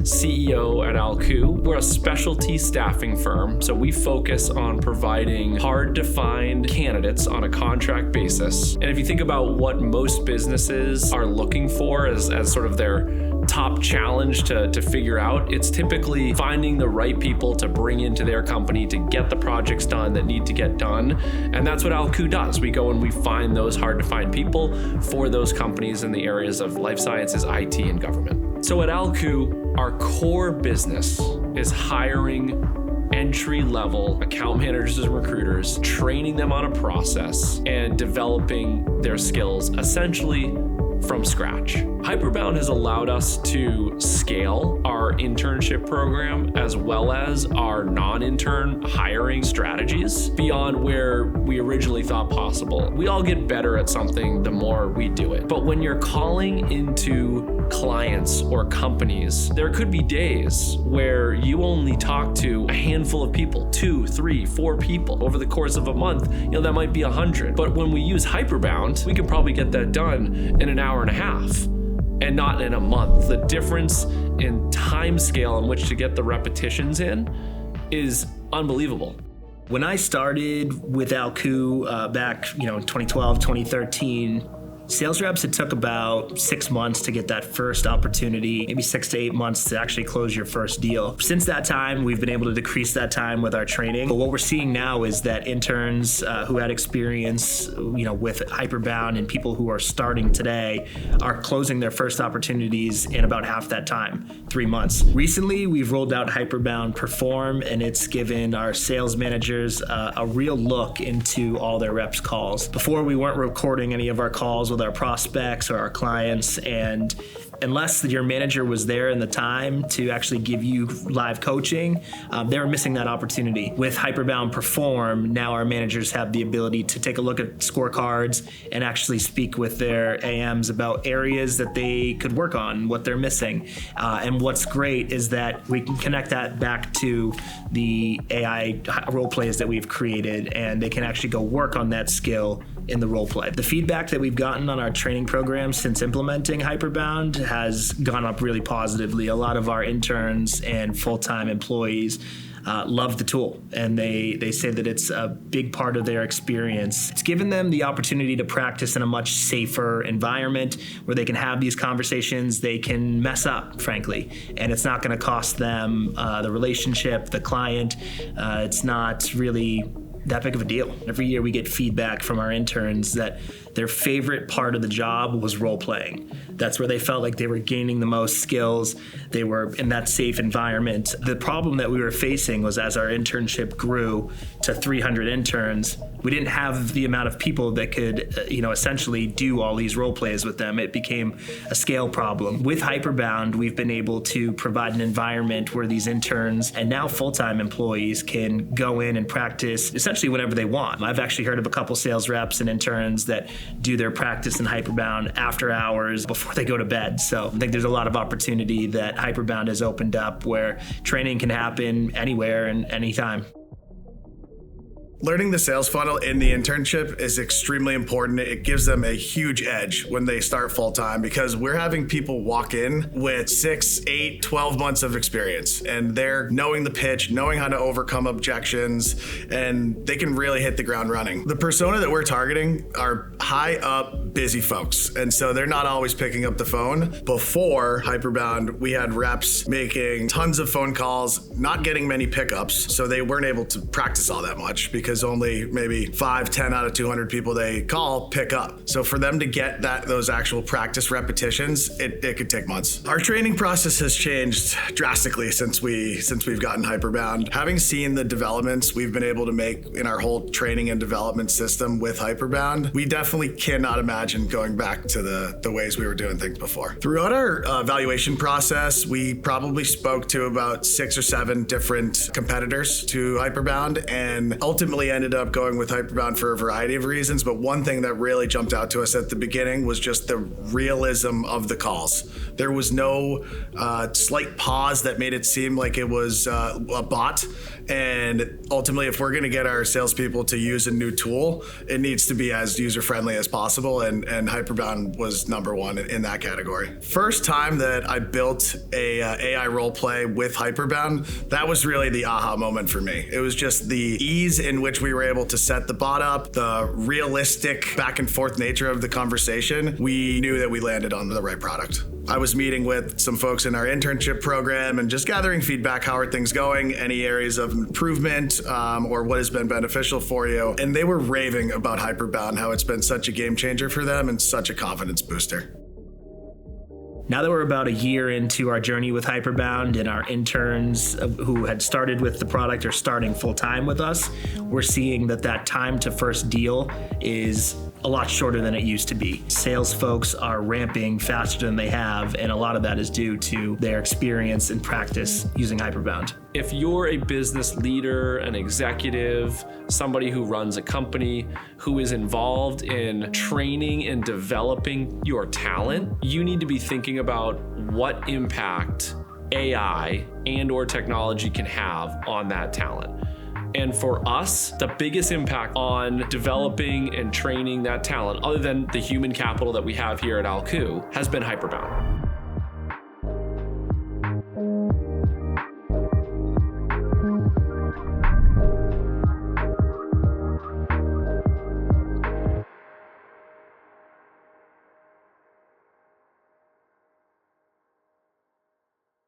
CEO at ALKU. We're a specialty staffing firm, so we focus on providing hard-to-find candidates on a contract basis. And if you think about what most businesses are looking for as sort of their top challenge to figure out, it's typically finding the right people to bring into their company to get the projects done that need to get done. And that's what ALKU does. We go and we find those hard to find people for those companies in the areas of life sciences, IT, and government. So at ALKU, our core business is hiring entry-level account managers and recruiters, training them on a process, and developing their skills essentially from scratch. Hyperbound has allowed us to scale our internship program as well as our non-intern hiring strategies beyond where we originally thought possible. We all get better at something the more we do it. But when you're calling into clients or companies, there could be days where you only talk to a handful of people, 2, 3, 4 people over the course of a month. That might be 100. But when we use Hyperbound, we can probably get that done in an hour and a half and not in a month. The difference in time scale in which to get the repetitions in is unbelievable. When I started with ALKU back, in 2012, 2013, sales reps, it took about 6 months to get that first opportunity, maybe 6 to 8 months to actually close your first deal. Since that time, we've been able to decrease that time with our training. But what we're seeing now is that interns who had experience, with Hyperbound and people who are starting today are closing their first opportunities in about half that time, 3 months. Recently, we've rolled out Hyperbound Perform, and it's given our sales managers a real look into all their reps' calls. Before, we weren't recording any of our calls with our prospects or our clients, and unless your manager was there in the time to actually give you live coaching, they were missing that opportunity. With Hyperbound Perform, now our managers have the ability to take a look at scorecards and actually speak with their AMs about areas that they could work on, what they're missing. And what's great is that we can connect that back to the AI role plays that we've created, and they can actually go work on that skill in the role play. The feedback that we've gotten on our training program since implementing Hyperbound has gone up really positively. A lot of our interns and full-time employees love the tool, and they say that it's a big part of their experience. It's given them the opportunity to practice in a much safer environment where they can have these conversations. They can mess up, frankly, and it's not going to cost them the relationship, the client. It's not really that big of a deal. Every year we get feedback from our interns that their favorite part of the job was role playing. That's where they felt like they were gaining the most skills. They were in that safe environment. The problem that we were facing was as our internship grew to 300 interns, we didn't have the amount of people that could, essentially do all these role plays with them. It became a scale problem. With Hyperbound, we've been able to provide an environment where these interns and now full-time employees can go in and practice essentially whenever they want. I've actually heard of a couple sales reps and interns that do their practice in Hyperbound after hours before they go to bed. So I think there's a lot of opportunity that Hyperbound has opened up where training can happen anywhere and anytime. Learning the sales funnel in the internship is extremely important. It gives them a huge edge when they start full-time because we're having people walk in with 6, 8, 12 months of experience, and they're knowing the pitch, knowing how to overcome objections, and they can really hit the ground running. The persona that we're targeting are high up, busy folks, and so they're not always picking up the phone. Before Hyperbound, we had reps making tons of phone calls, not getting many pickups, so they weren't able to practice all that much because only maybe 5, 10 out of 200 people they call pick up. So for them to get those actual practice repetitions, it could take months. Our training process has changed drastically since we've gotten Hyperbound. Having seen the developments we've been able to make in our whole training and development system with Hyperbound, we definitely cannot imagine going back to the ways we were doing things before. Throughout our evaluation process, we probably spoke to about 6 or 7 different competitors to Hyperbound, and ultimately ultimately ended up going with Hyperbound for a variety of reasons, but one thing that really jumped out to us at the beginning was just the realism of the calls. There was no slight pause that made it seem like it was a bot. And ultimately, if we're going to get our salespeople to use a new tool, it needs to be as user-friendly as possible. And Hyperbound was number one in that category. First time that I built a AI role play with Hyperbound, that was really the aha moment for me. It was just the ease in which we were able to set the bot up, the realistic back and forth nature of the conversation. We knew that we landed on the right product. I was meeting with some folks in our internship program and just gathering feedback. How are things going? Any areas of improvement or what has been beneficial for you? And they were raving about Hyperbound, how it's been such a game changer for them and such a confidence booster. Now that we're about a year into our journey with Hyperbound and our interns who had started with the product are starting full time with us, we're seeing that time to first deal is a lot shorter than it used to be. Sales folks are ramping faster than they have, and a lot of that is due to their experience and practice using Hyperbound. If you're a business leader, an executive, somebody who runs a company, who is involved in training and developing your talent, you need to be thinking about what impact AI and/or technology can have on that talent. And for us, the biggest impact on developing and training that talent, other than the human capital that we have here at ALKU, has been Hyperbound.